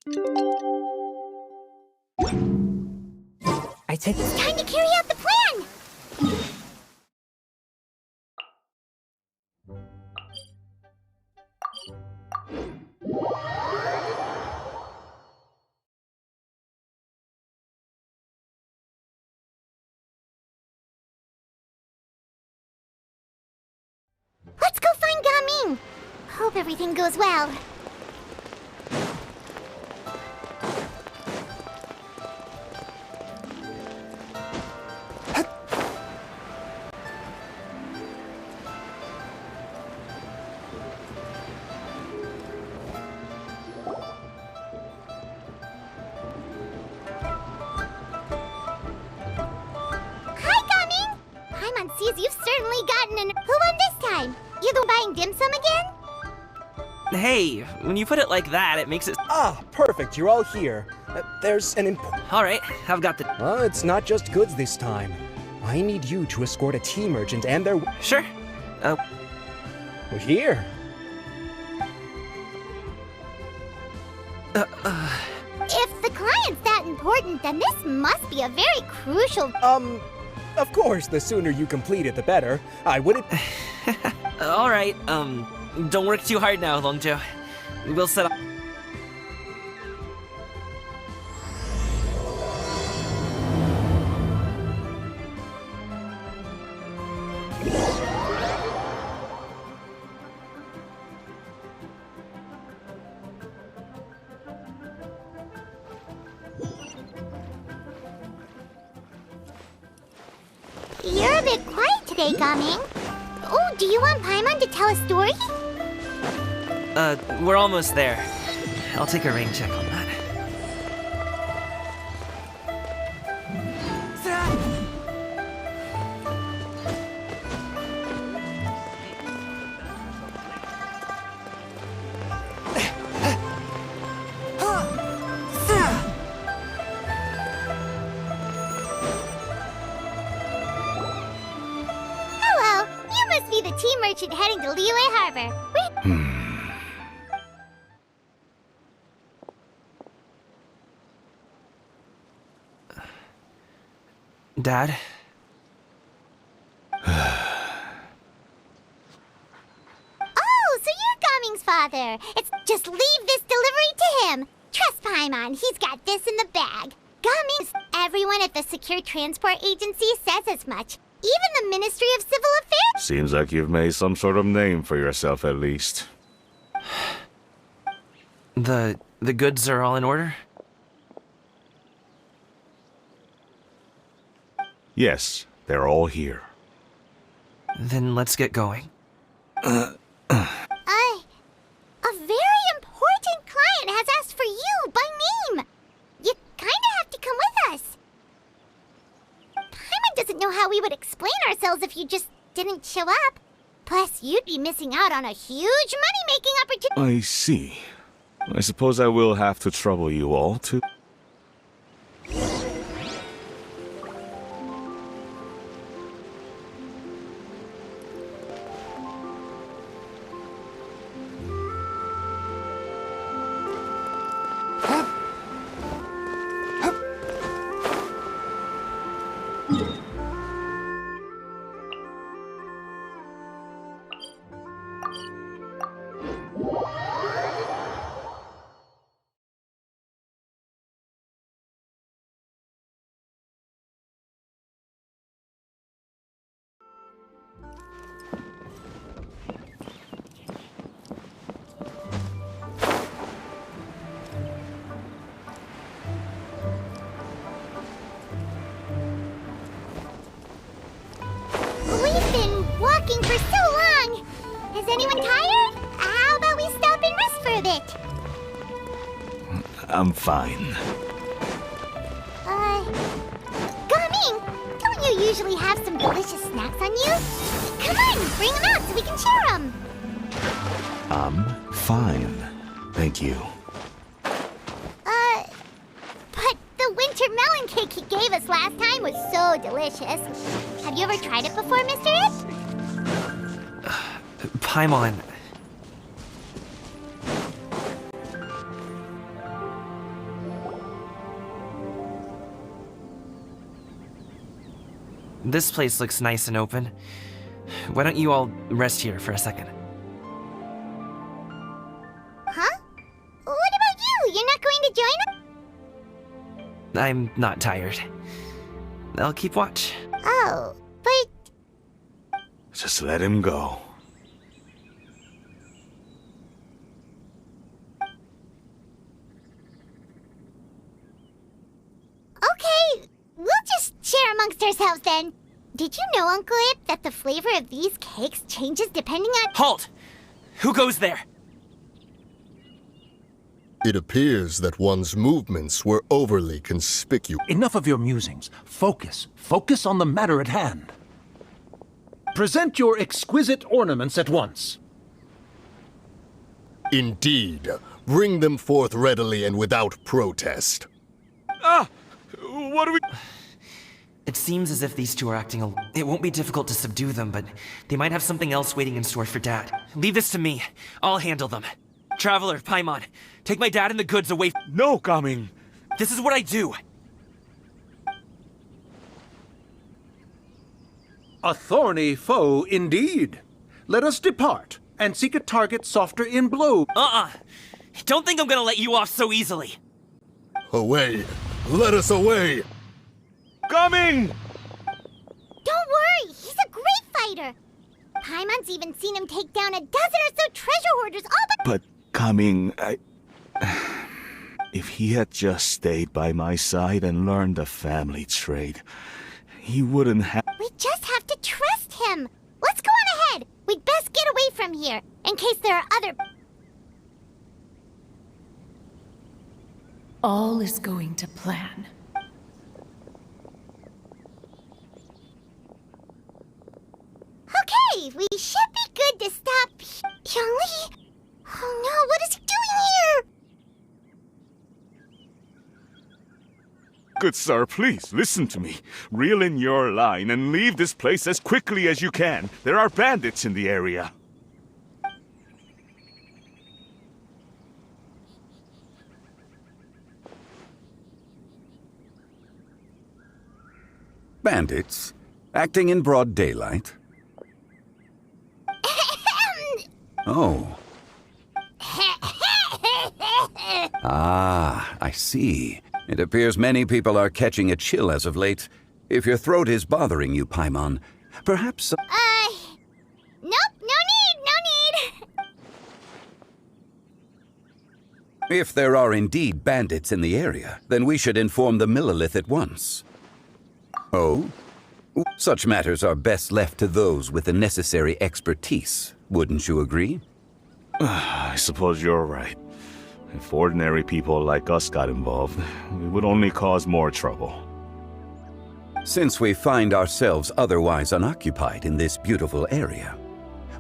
It's time to carry out the plan! Let's go find Gaming! Hope everything goes well. Sees you've certainly gotten an... Who won this time? You the buying dim sum again? Hey, when you put it like that, it makes it... Ah, perfect, you're all here. There's an Alright, I've got the... it's not just goods this time. I need you to escort a tea merchant and their... Sure. Here. If the client's that important, then this must be a very crucial... Of course, the sooner you complete it, the better. I wouldn't... Alright, don't work too hard now, Longjo. We'll set up... You're a bit quiet today, Gaming. Oh, do you want Paimon to tell a story? We're almost there. I'll take a rain check on that. Hello, you must be the tea merchant heading to Liyue Harbor. Dad? Oh, so you're Gaming's father. It's just leave this delivery to him. Trust Paimon, he's got this in the bag. Gaming, everyone at the Secure Transport Agency says as much. Even the Ministry of Civil Affairs. Seems like you've made some sort of name for yourself at least. The goods are all in order? Yes, they're all here. Then let's get going. A very important client has asked for you by name. You kinda have to come with us. Paimon doesn't know how we would explain ourselves if you just didn't show up. Plus, you'd be missing out on a huge money-making opportunity. I see. I suppose I will have to trouble you all to... We've been walking for so long. Is anyone tired? How about we stop and rest for a bit? I'm fine. Gaming, don't you usually have some delicious snacks on you? Come on, bring them out so we can share them. I'm fine. Thank you. But the winter melon cake he gave us last time was so delicious. Have you ever tried it before, Mr. Ip? Paimon. This place looks nice and open. Why don't you all rest here for a second? Huh? What about you? You're not going to join us? I'm not tired. I'll keep watch. Oh, but... Just let him go. Okay, we'll just share amongst ourselves then. Did you know, Uncle Ip, that the flavor of these cakes changes depending on... Halt! Who goes there? It appears that one's movements were overly conspicuous. Enough of your musings. Focus. Focus on the matter at hand. Present your exquisite ornaments at once. Indeed. Bring them forth readily and without protest. Ah! What do we... It seems as if these two are acting it won't be difficult to subdue them, but they might have something else waiting in store for Dad. Leave this to me. I'll handle them. Traveler, Paimon, take my dad and the goods away. No, Gaming. This is what I do. A thorny foe indeed. Let us depart and seek a target softer in blow. Don't think I'm gonna let you off so easily. Away! Let us away! Gaming! Don't worry, he's a great fighter. Paimon's even seen him take down a dozen or so treasure hoarders all But, Gaming, if he had just stayed by my side and learned the family trade, he wouldn't have... We just have to trust him. Let's go on ahead. We'd best get away from here, in case there are other... All is going to plan. Okay, we should be good to stop Hyunglee. Oh no, what is he doing here? Good sir, please, listen to me. Reel in your line and leave this place as quickly as you can. There are bandits in the area. Bandits? Acting in broad daylight? Oh. Ah, I see. It appears many people are catching a chill as of late. If your throat is bothering you, Paimon, perhaps... Nope, no need. If there are indeed bandits in the area, then we should inform the Millelith at once. Oh? Such matters are best left to those with the necessary expertise, wouldn't you agree? I suppose you're right. If ordinary people like us got involved, it would only cause more trouble. Since we find ourselves otherwise unoccupied in this beautiful area,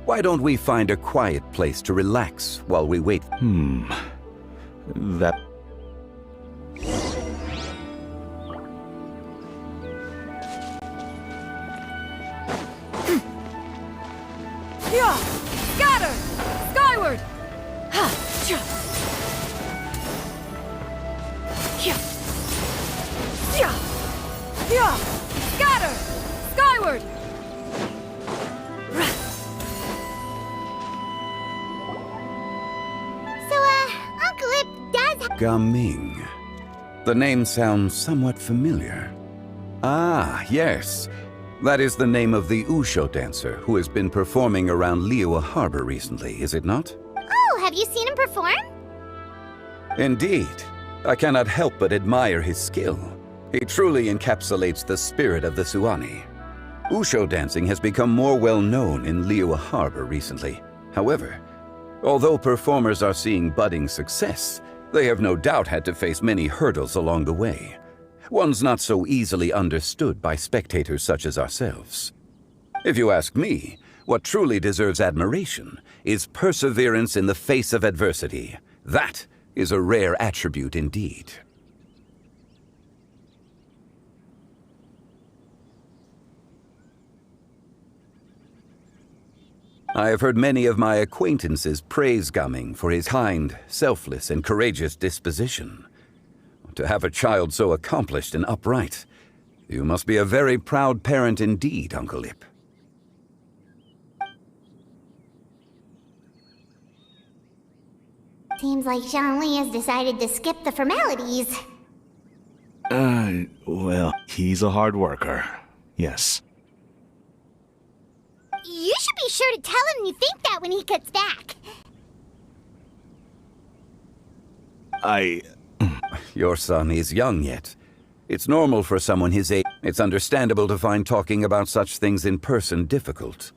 why don't we find a quiet place to relax while we wait? That... Yeah! Scatter! Skyward! Ha! Cha! Yeah! Yeah! Yeah! Scatter! Skyward! So, Uncle Ip does... Gaming. The name sounds somewhat familiar. Ah, yes. That is the name of the Usho dancer who has been performing around Liyue Harbor recently, is it not? Oh, have you seen him perform? Indeed. I cannot help but admire his skill. He truly encapsulates the spirit of the Suani. Usho dancing has become more well known in Liyue Harbor recently. However, although performers are seeing budding success, they have no doubt had to face many hurdles along the way. One's not so easily understood by spectators such as ourselves. If you ask me, what truly deserves admiration is perseverance in the face of adversity. That is a rare attribute indeed. I have heard many of my acquaintances praise Gaming for his kind, selfless, and courageous disposition. To have a child so accomplished and upright, You must be a very proud parent indeed, Uncle Ip. Seems like Zhongli has decided to skip the formalities. Well, he's a hard worker. Yes. You should be sure to tell him you think that when he gets back. Your son is young yet. It's normal for someone his age. It's understandable to find talking about such things in person difficult.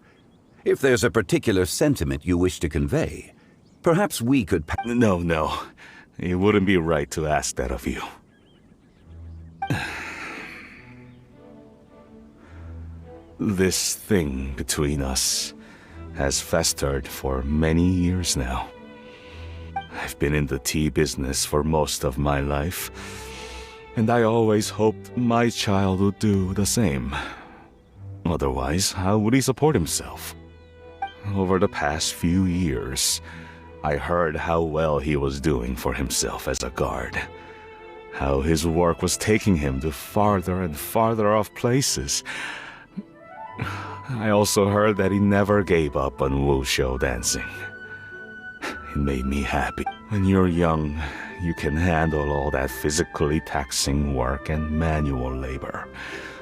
If there's a particular sentiment you wish to convey, perhaps we could... No. It wouldn't be right to ask that of you. This thing between us has festered for many years now. I've been in the tea business for most of my life, and I always hoped my child would do the same. Otherwise, how would he support himself? Over the past few years, I heard how well he was doing for himself as a guard. How his work was taking him to farther and farther off places. I also heard that he never gave up on wushou dancing. It made me happy. When you're young, you can handle all that physically taxing work and manual labor.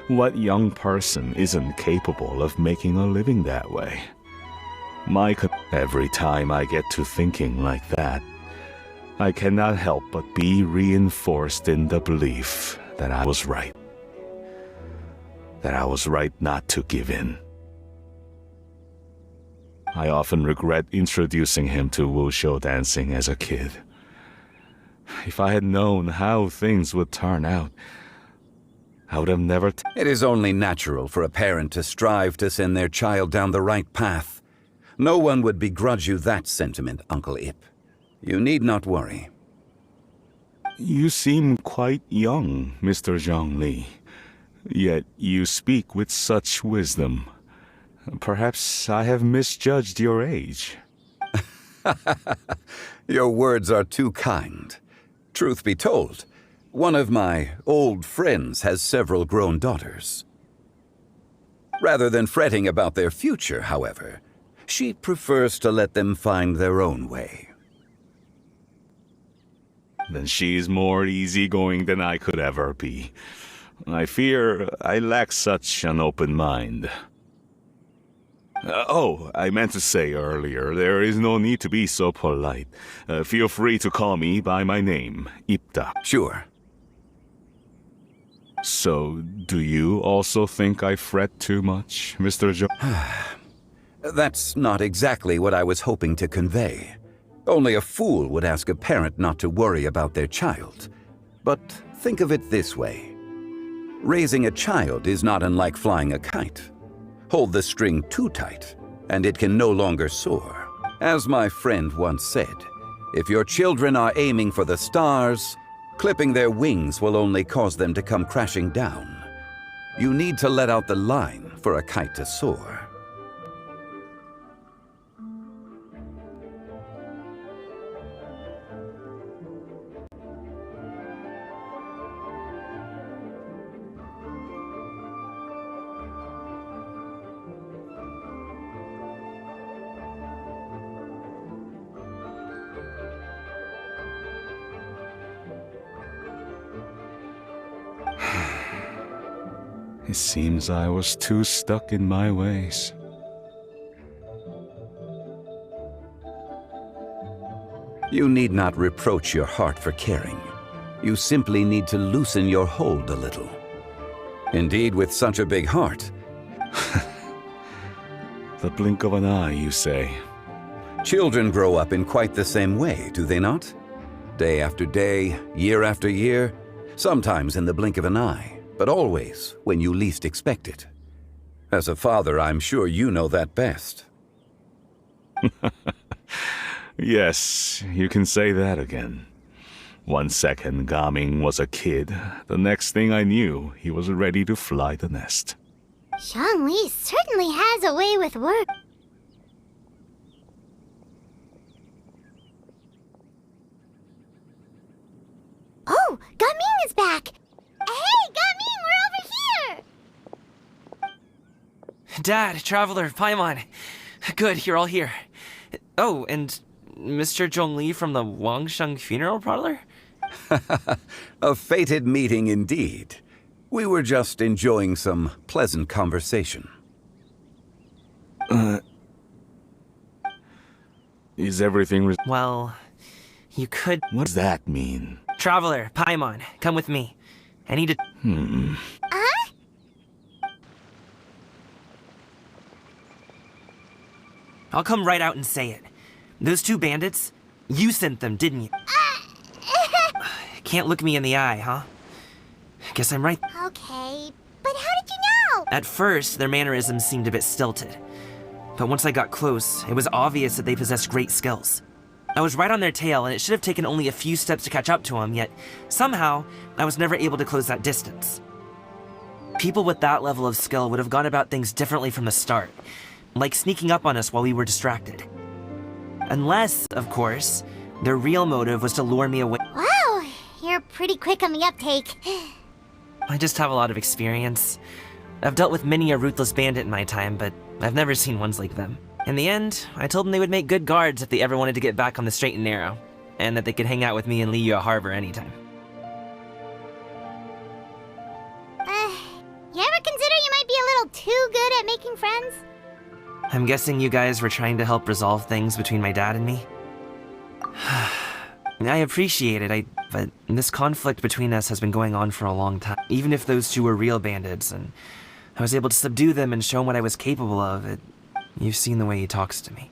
What young person isn't capable of making a living that way? Every time I get to thinking like that, I cannot help but be reinforced in the belief that I was right. That I was right not to give in. I often regret introducing him to wushou dancing as a kid. If I had known how things would turn out, I would have never... It is only natural for a parent to strive to send their child down the right path. No one would begrudge you that sentiment, Uncle Ip. You need not worry. You seem quite young, Mr. Zhongli. Yet you speak with such wisdom. Perhaps I have misjudged your age. Your words are too kind. Truth be told, one of my old friends has several grown daughters. Rather than fretting about their future, however, she prefers to let them find their own way. Then she's more easygoing than I could ever be. I fear I lack such an open mind. I meant to say earlier, there is no need to be so polite. Feel free to call me by my name, Ipta. Sure. So, do you also think I fret too much, Mr. That's not exactly what I was hoping to convey. Only a fool would ask a parent not to worry about their child. But think of it this way. Raising a child is not unlike flying a kite. Hold the string too tight, and it can no longer soar. As my friend once said, if your children are aiming for the stars, clipping their wings will only cause them to come crashing down. You need to let out the line for a kite to soar. It seems I was too stuck in my ways. You need not reproach your heart for caring. You simply need to loosen your hold a little. Indeed, with such a big heart. The blink of an eye, you say. Children grow up in quite the same way, do they not? Day after day, year after year, sometimes in the blink of an eye, but always when you least expect it. As a father, I'm sure you know that best. Yes, you can say that again. 1 second, Gaming was a kid. The next thing I knew, he was ready to fly the nest. Zhongli certainly has a way with work. Oh, Gaming is back! Hey, Gaming, we're over here! Dad, Traveler, Paimon. Good, you're all here. Oh, and Mr. Zhongli from the Wangsheng Funeral Parlor? A fated meeting indeed. We were just enjoying some pleasant conversation. Is everything... Well, you could... What does that mean? Traveler, Paimon, come with me. I need to... I'll come right out and say it. Those two bandits, you sent them, didn't you? Can't look me in the eye, huh? Guess I'm right. Okay, but how did you know? At first, their mannerisms seemed a bit stilted. But once I got close, it was obvious that they possessed great skills. I was right on their tail, and it should have taken only a few steps to catch up to them, yet somehow, I was never able to close that distance. People with that level of skill would have gone about things differently from the start, like sneaking up on us while we were distracted. Unless, of course, their real motive was to lure me away. Wow, you're pretty quick on the uptake. I just have a lot of experience. I've dealt with many a ruthless bandit in my time, but I've never seen ones like them. In the end, I told them they would make good guards if they ever wanted to get back on the straight and narrow, and that they could hang out with me in Liyue Harbor anytime. You ever consider you might be a little too good at making friends? I'm guessing you guys were trying to help resolve things between my dad and me? I appreciate it, but this conflict between us has been going on for a long time. Even if those two were real bandits, and I was able to subdue them and show him what I was capable of, you've seen the way he talks to me.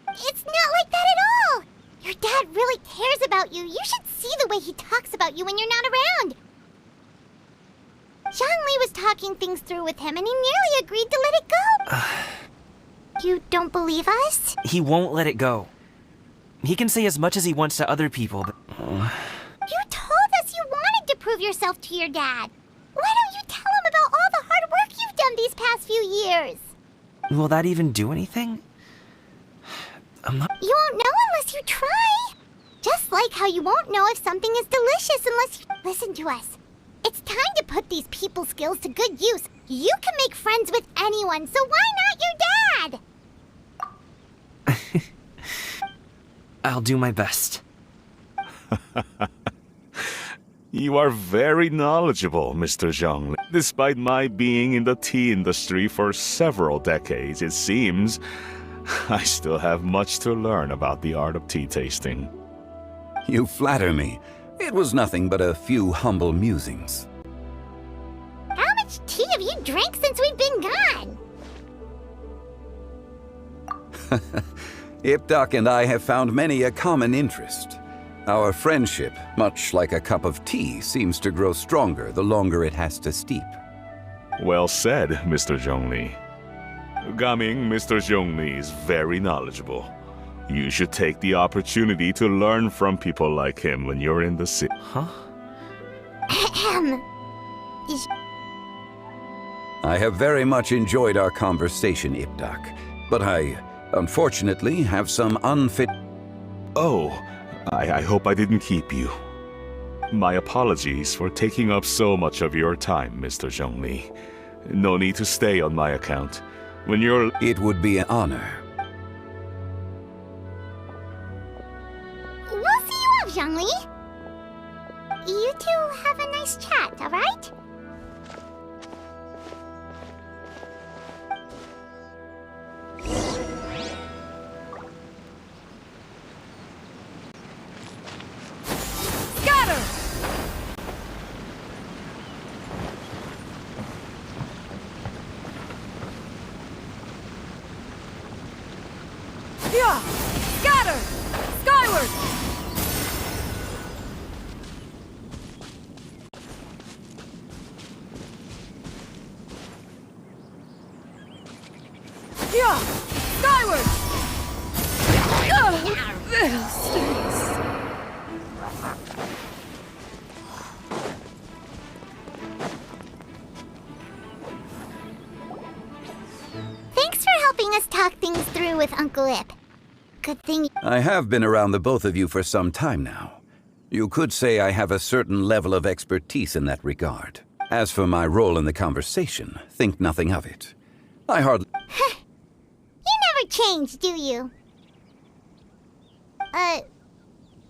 It's not like that at all! Your dad really cares about you. You should see the way he talks about you when you're not around. Zhongli was talking things through with him, and he nearly agreed to let it go. You don't believe us? He won't let it go. He can say as much as he wants to other people, but... You told us you wanted to prove yourself to your dad. Why don't you tell him about all the hard work you've done these past few years? Will that even do anything? I'm not... You won't know unless you try. Just like how you won't know if something is delicious unless you listen to us. It's time to put these people skills to good use. You can make friends with anyone, so why not your dad? I'll do my best. You are very knowledgeable, Mr. Zhongli. Despite my being in the tea industry for several decades, it seems I still have much to learn about the art of tea tasting. You flatter me. It was nothing but a few humble musings. How much tea have you drank since we've been gone? Ipdak and I have found many a common interest. Our friendship, much like a cup of tea, seems to grow stronger the longer it has to steep. Well said, Mr. Zhongli. Gaming, Mr. Zhongli is very knowledgeable. You should take the opportunity to learn from people like him when you're in the city. Huh? I have very much enjoyed our conversation, Ipdak, but I, unfortunately, have some unfit... Oh, I hope I didn't keep you. My apologies for taking up so much of your time, Mr. Zhongli. No need to stay on my account. When you're... It would be an honor. We'll see you off, Zhongli. You two have a nice chat, alright? Scatter! Yeah! Scatter! Skyward! Yeah! Skyward! This stinks. Thanks for helping us talk things through with Uncle Ip. Good thing... I have been around the both of you for some time now. You could say I have a certain level of expertise in that regard. As for my role in the conversation, think nothing of it. I hardly... You never change, do you?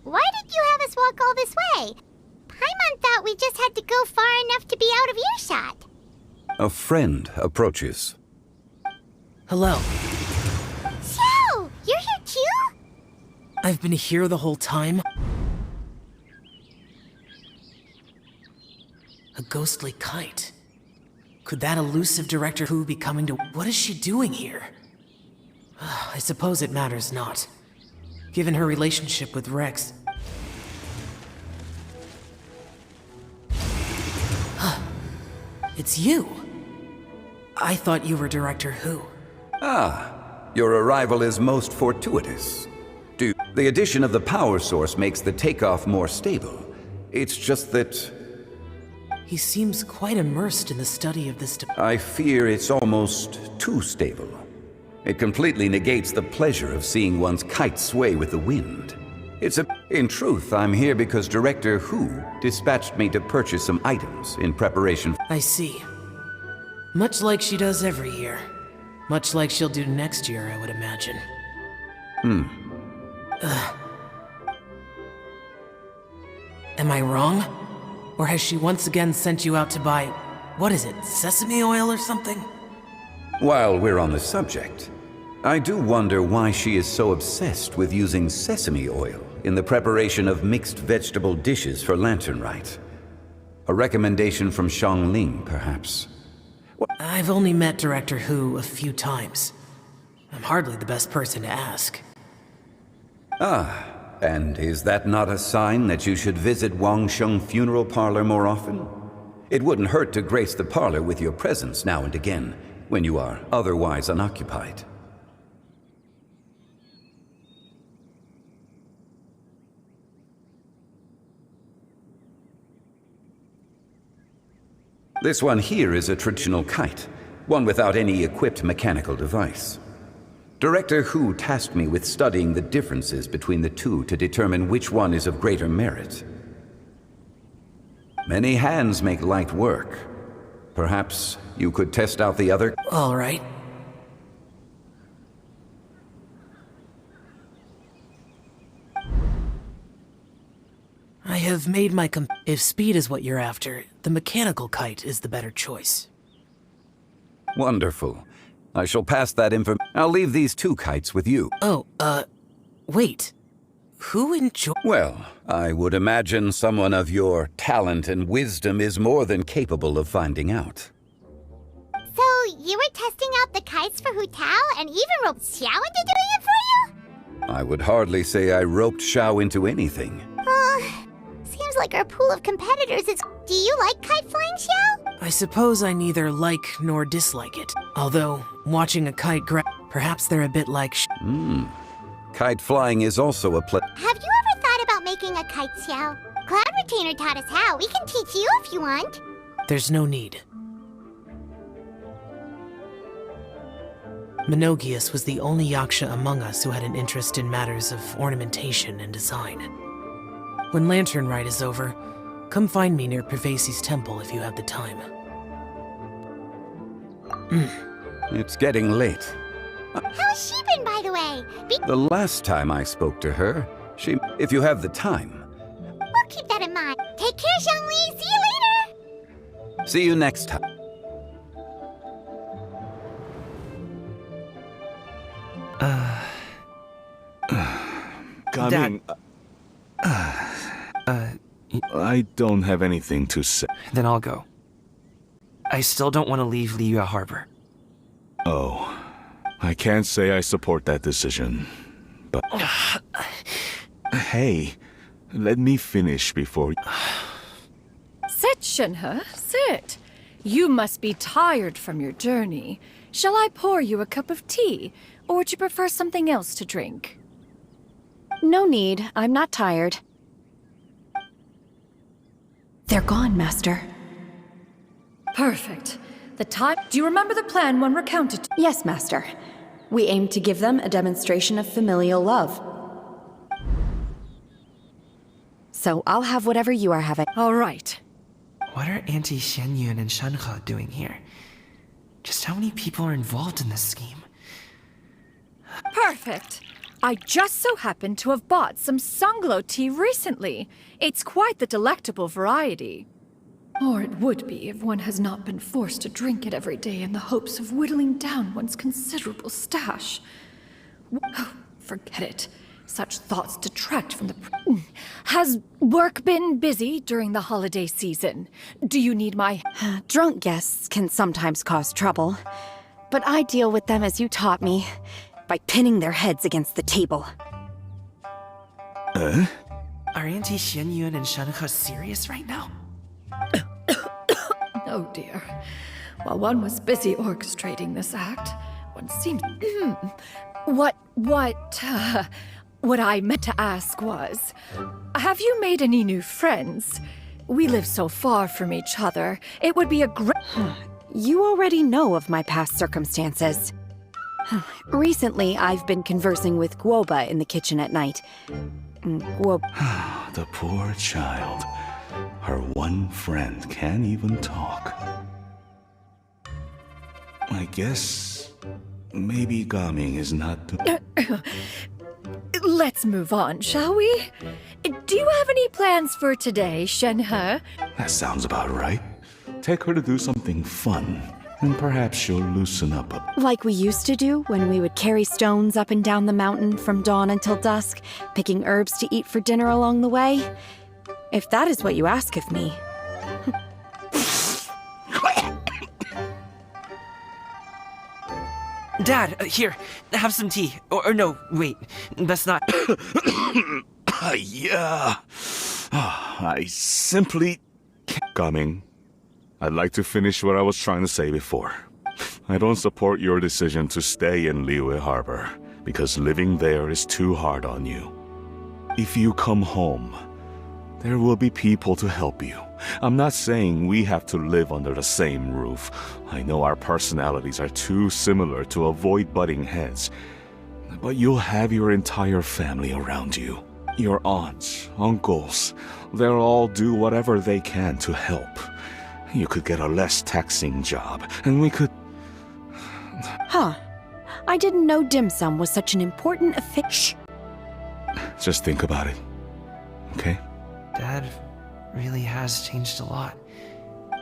Why did you have us walk all this way? Paimon thought we just had to go far enough to be out of earshot. A friend approaches. Hello. Xiao, you're here too? I've been here the whole time. A ghostly kite. Could that elusive Director Who be coming to... What is she doing here? I suppose it matters not. Given her relationship with Rex... It's you! I thought you were Director Who. Your arrival is most fortuitous. The addition of the power source makes the takeoff more stable. It's just that... He seems quite immersed in the study of this... I fear it's almost too stable. It completely negates the pleasure of seeing one's kite sway with the wind. In truth, I'm here because Director Who dispatched me to purchase some items in preparation... I see. Much like she does every year. Much like she'll do next year, I would imagine. Am I wrong? Or has she once again sent you out to buy... what is it, sesame oil or something? While we're on the subject, I do wonder why she is so obsessed with using sesame oil in the preparation of mixed vegetable dishes for Lantern Rite. A recommendation from Xiangling, perhaps. I've only met Director Who a few times. I'm hardly the best person to ask. And is that not a sign that you should visit Wangsheng Funeral Parlor more often? It wouldn't hurt to grace the parlor with your presence now and again, when you are otherwise unoccupied. This one here is a traditional kite, one without any equipped mechanical device. Director Who tasked me with studying the differences between the two to determine which one is of greater merit. Many hands make light work. Perhaps you could test out the other? All right. I have made my if speed is what you're after, the mechanical kite is the better choice. Wonderful. I shall pass that I'll leave these two kites with you. Oh, wait. Who Well, I would imagine someone of your talent and wisdom is more than capable of finding out. So, you were testing out the kites for Hu Tao and even roped Xiao into doing it for you? I would hardly say I roped Xiao into anything. Seems like our pool of competitors is... Do you like kite flying, Xiao? I suppose I neither like nor dislike it. Although, watching a kite perhaps they're a bit like Kite flying is also a Have you ever thought about making a kite, Xiao? Cloud Retainer taught us how. We can teach you if you want. There's no need. Menogius was the only Yaksha among us who had an interest in matters of ornamentation and design. When Lantern Rite is over, come find me near Pervasi's temple if you have the time. It's getting late. How's she been, by the way? The last time I spoke to her, if you have the time. We'll keep that in mind. Take care, Xiangli. See you later. See you next time. Coming. I don't have anything to say. Then I'll go. I still don't want to leave Liyue Harbor. Oh, I can't say I support that decision, but... Hey, let me finish before... Sit, Shinhe, sit. You must be tired from your journey. Shall I pour you a cup of tea, or would you prefer something else to drink? No need. I'm not tired. They're gone, Master. Perfect. The time... Do you remember the plan one recounted? Yes, Master. We aim to give them a demonstration of familial love. So I'll have whatever you are having. All right. What are Auntie Xianyun and Shanhe doing here? Just how many people are involved in this scheme? Perfect. I just so happen to have bought some Sunglow tea recently. It's quite the delectable variety. Or it would be if one has not been forced to drink it every day in the hopes of whittling down one's considerable stash. Oh, forget it. Such thoughts detract from the... Has work been busy during the holiday season? Do you need my... Drunk guests can sometimes cause trouble, but I deal with them as you taught me, by pinning their heads against the table. Are Auntie Xianyun and Shenhe serious right now? Oh dear. While one was busy orchestrating this act, one seemed... What I meant to ask was, have you made any new friends? We live so far from each other, it would be a great... You already know of my past circumstances. Recently, I've been conversing with Guoba in the kitchen at night. The poor child. Her one friend can't even talk. I guess... maybe Gaming is not... Let's move on, shall we? Do you have any plans for today, Shenhe? That sounds about right. Take her to do something fun, and perhaps she'll loosen up a... Like we used to do when we would carry stones up and down the mountain from dawn until dusk, picking herbs to eat for dinner along the way. If that is what you ask of me. Dad, here, have some tea. Or no, wait, that's not... Yeah. I simply can't... Gaming, I'd like to finish what I was trying to say before. I don't support your decision to stay in Liyue Harbor, because living there is too hard on you. If you come home, there will be people to help you. I'm not saying we have to live under the same roof. I know our personalities are too similar to avoid butting heads. But you'll have your entire family around you. Your aunts, uncles, they'll all do whatever they can to help. You could get a less taxing job, and we could... Huh. I didn't know dim sum was such an important Shh! Just think about it, okay? Dad really has changed a lot.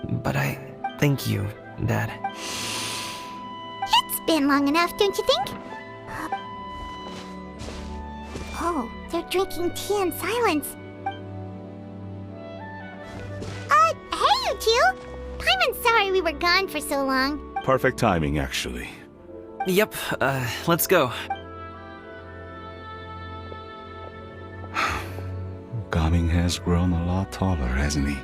But I thank you, Dad. It's been long enough, don't you think? Oh, they're drinking tea in silence. Hey, you two! Paimon's sorry we were gone for so long. Perfect timing, actually. Yep, let's go. Gaming has grown a lot taller, hasn't he?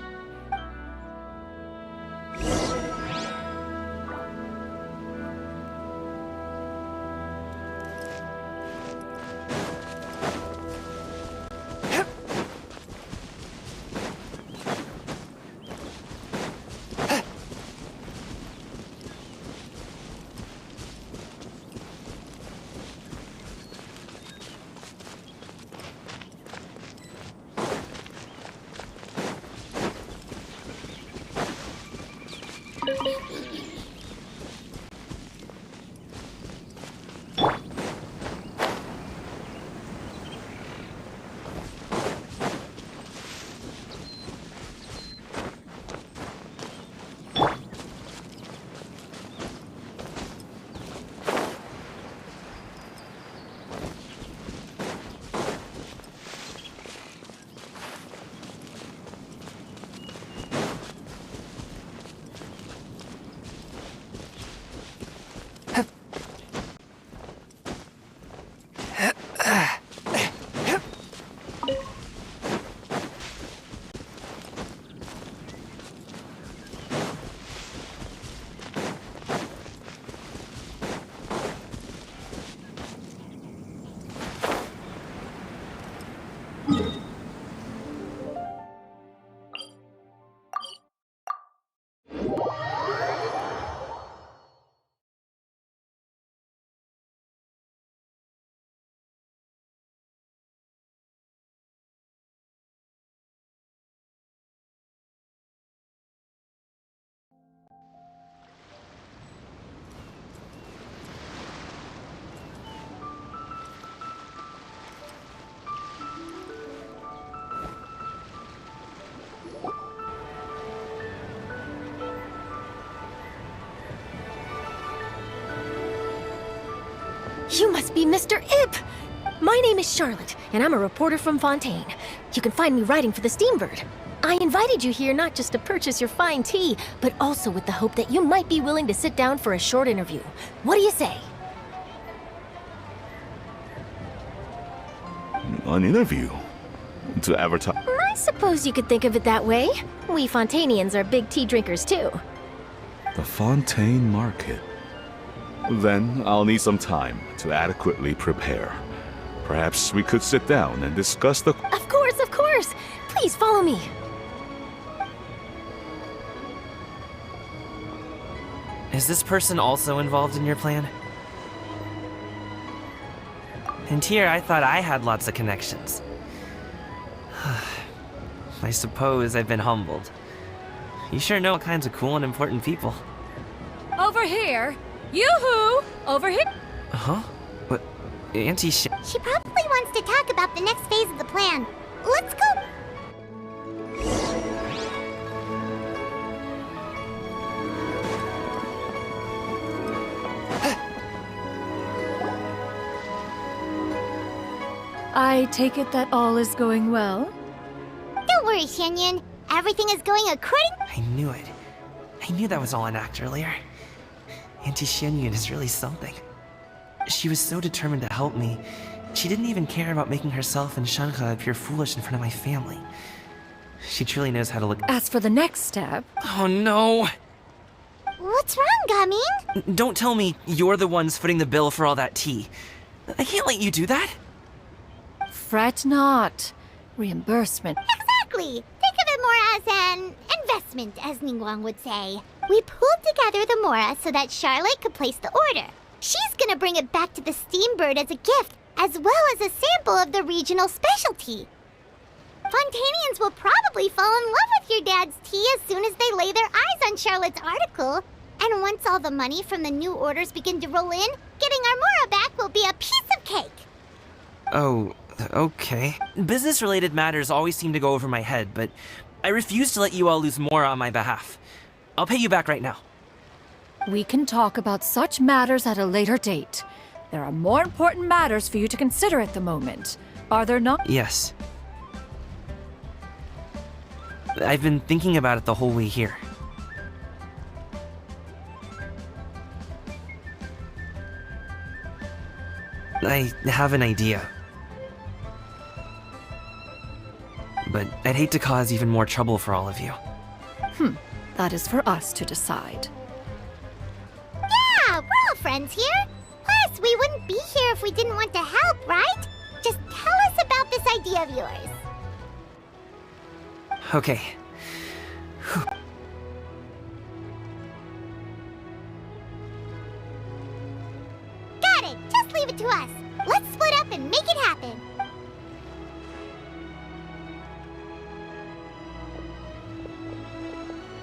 must be Mr. Ip! My name is Charlotte, and I'm a reporter from Fontaine. You can find me writing for the Steambird. I invited you here not just to purchase your fine tea, but also with the hope that you might be willing to sit down for a short interview. What do you say? An interview? To advertise? I suppose you could think of it that way. We Fontainians are big tea drinkers too. The Fontaine Market. Then I'll need some time to adequately prepare. Perhaps we could sit down and discuss the... Of course, of course! Please follow me. Is this person also involved in your plan? And here I thought I had lots of connections. I suppose I've been humbled. You sure know all kinds of cool and important people. Over here! Yoo-hoo! Over here! Huh? What? Auntie She probably wants to talk about the next phase of the plan. Let's go! I take it that all is going well? Don't worry, Xianyun. Everything is going according... I knew it. I knew that was all an act earlier. Auntie Xianyun is really something. She was so determined to help me. She didn't even care about making herself and Shanhe appear foolish in front of my family. She truly knows how to look... As for the next step... Oh no! What's wrong, Gaming? Don't tell me you're the ones footing the bill for all that tea. I can't let you do that. Fret not. Reimbursement. Exactly! Think of it more as an investment, as Ningguang would say. We pooled together the Mora so that Charlotte could place the order. She's gonna bring it back to the Steambird as a gift, as well as a sample of the regional specialty. Fontainians will probably fall in love with your dad's tea as soon as they lay their eyes on Charlotte's article. And once all the money from the new orders begin to roll in, getting our Mora back will be a piece of cake. Oh, okay. Business-related matters always seem to go over my head, but I refuse to let you all lose more on my behalf. I'll pay you back right now. We can talk about such matters at a later date. There are more important matters for you to consider at the moment. Are there not? Yes. I've been thinking about it the whole way here. I have an idea. But I'd hate to cause even more trouble for all of you. That is for us to decide. Yeah, we're all friends here. Plus, we wouldn't be here if we didn't want to help, right? Just tell us about this idea of yours. Okay. Got it! Just leave it to us. Let's split up and make it happen.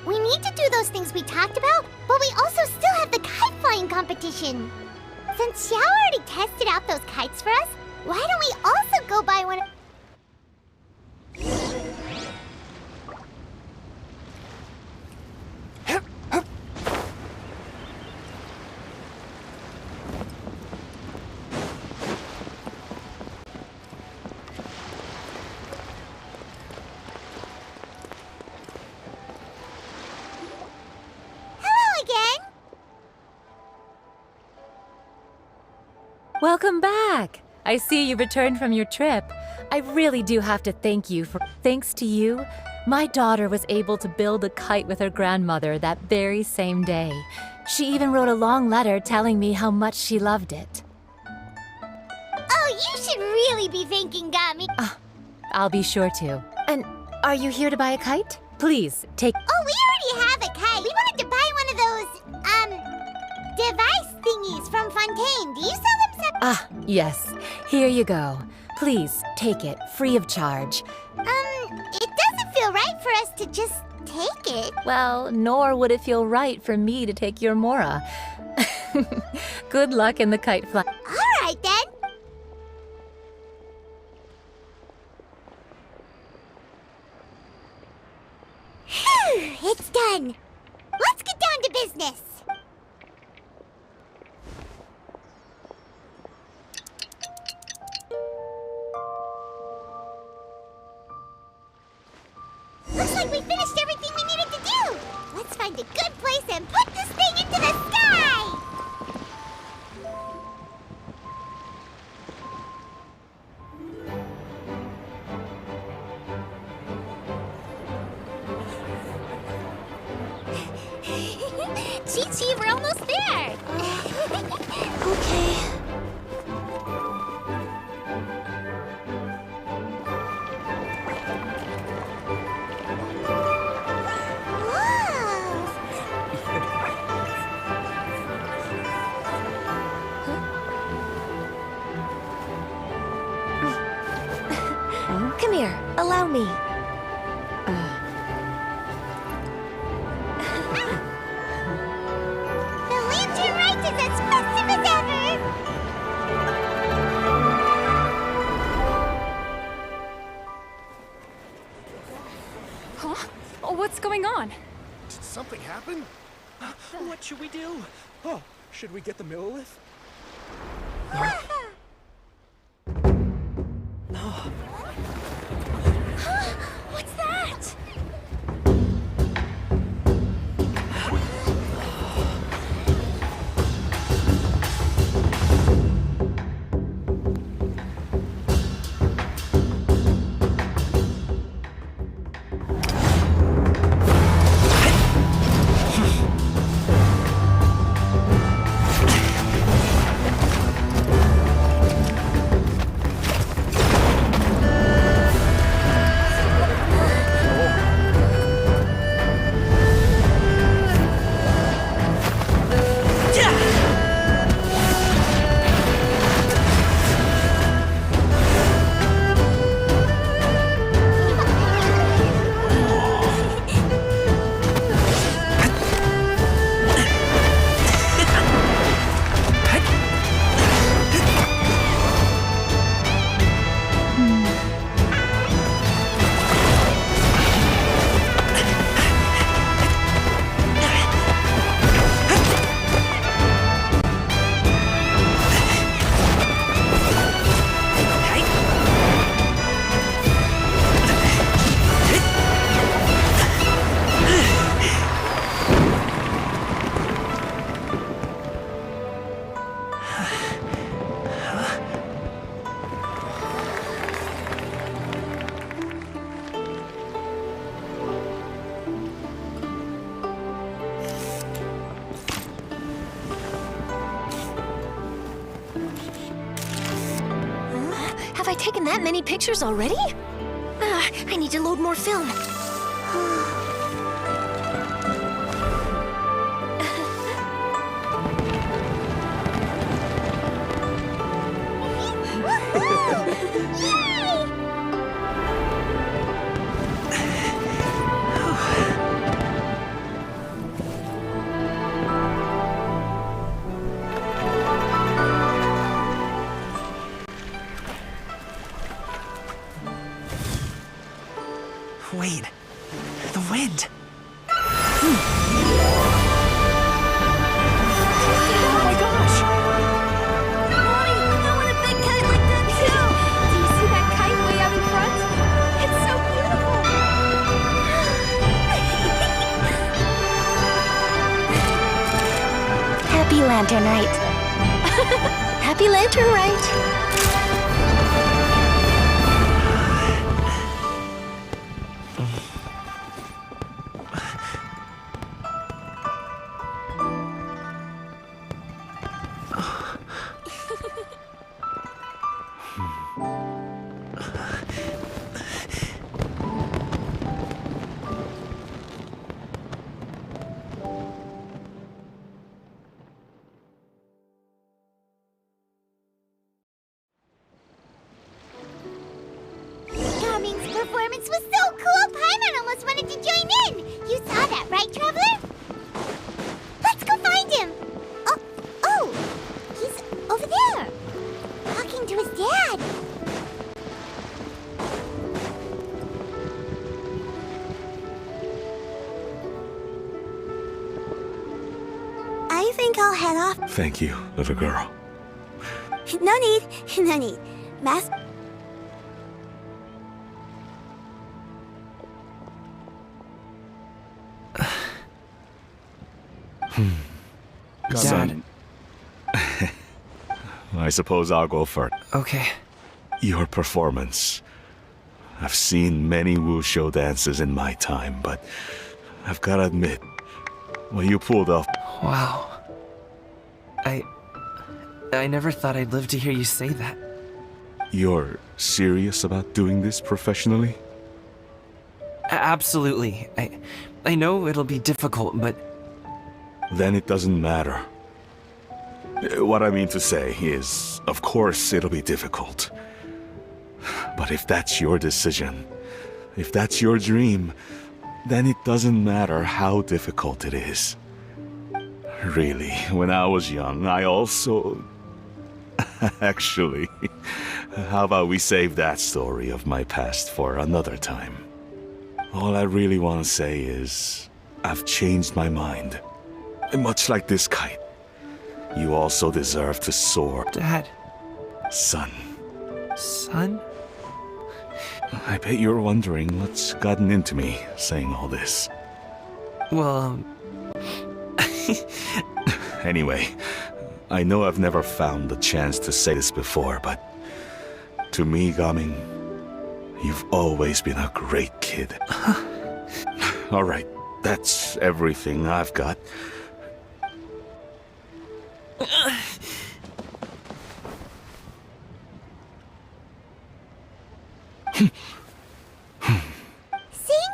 We need to do those things we talked about, but we also still have the kite flying competition. Since Xiao already tested out those kites for us, why don't we also go buy one? Welcome back! I see you returned from your trip. I really do have to thank you for... Thanks to you, my daughter was able to build a kite with her grandmother that very same day. She even wrote a long letter telling me how much she loved it. Oh, you should really be thanking Gami. I'll be sure to. And are you here to buy a kite? Please, take... Oh, we already have a kite. We wanted to buy one of those, device thingies from Fontaine. Do you sell them Yes. Here you go. Please, take it, free of charge. It doesn't feel right for us to just take it. Well, nor would it feel right for me to take your Mora. Good luck in the kite flight. All right, then. Phew, it's done. Let's get down to business. finished everything we needed to do. Let's find a good place and put this thing into the sky! Chi-Chi, we're almost there! Okay. Come here, allow me. The lantern rite is as festive as ever! Huh? Oh, what's going on? Did something happen? What should we do? Oh, should we get the Millilith? What's that? Have I taken that many pictures already? I need to load more film. Wait. The wind. Oh my gosh! Mommy, I want a big kite like that too! Do you see that kite way out in front? It's so beautiful! Happy Lantern Rite. Happy Lantern Rite. Gaming's performance was so cool, Paimon almost wanted to join in! You saw that, right, Traveler? Let's go find him! Oh, he's over there! Talking to his dad! I think I'll head off. Thank you, little girl. No need. Master... Dad. I suppose I'll go first. Okay. Your performance. I've seen many wushou dances in my time, but I've gotta admit, what you pulled off. Wow. I never thought I'd live to hear you say that. You're serious about doing this professionally? Absolutely. I know it'll be difficult, but... Then it doesn't matter. What I mean to say is, of course it'll be difficult. But if that's your decision, if that's your dream, then it doesn't matter how difficult it is. Really, when I was young, I also... Actually, how about we save that story of my past for another time? All I really want to say is, I've changed my mind. Much like this kite, you also deserve to soar. Dad. Son. Son? I bet you're wondering what's gotten into me saying all this. Well, Anyway, I know I've never found the chance to say this before, but to me, Gaming, you've always been a great kid. Alright, that's everything I've got. Seeing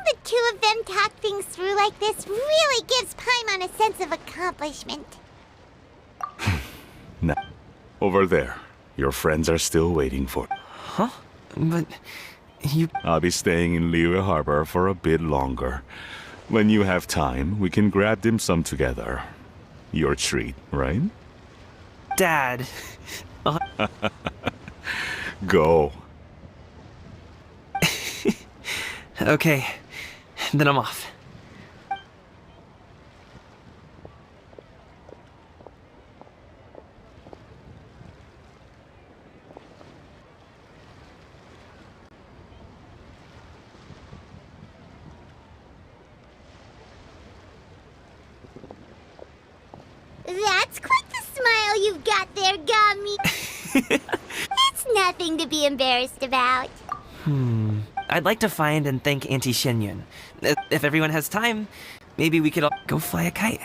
the two of them talk things through like this really gives Paimon a sense of accomplishment. Now, over there, your friends are still waiting for... Huh? But... you... I'll be staying in Liyue Harbor for a bit longer. When you have time, we can grab dim sum together. Your treat, right? Dad... Go. Okay, then I'm off. That's quite the smile you've got there, Gummy. It's nothing to be embarrassed about. I'd like to find and thank Auntie Shenyun. If everyone has time, maybe we could all go fly a kite.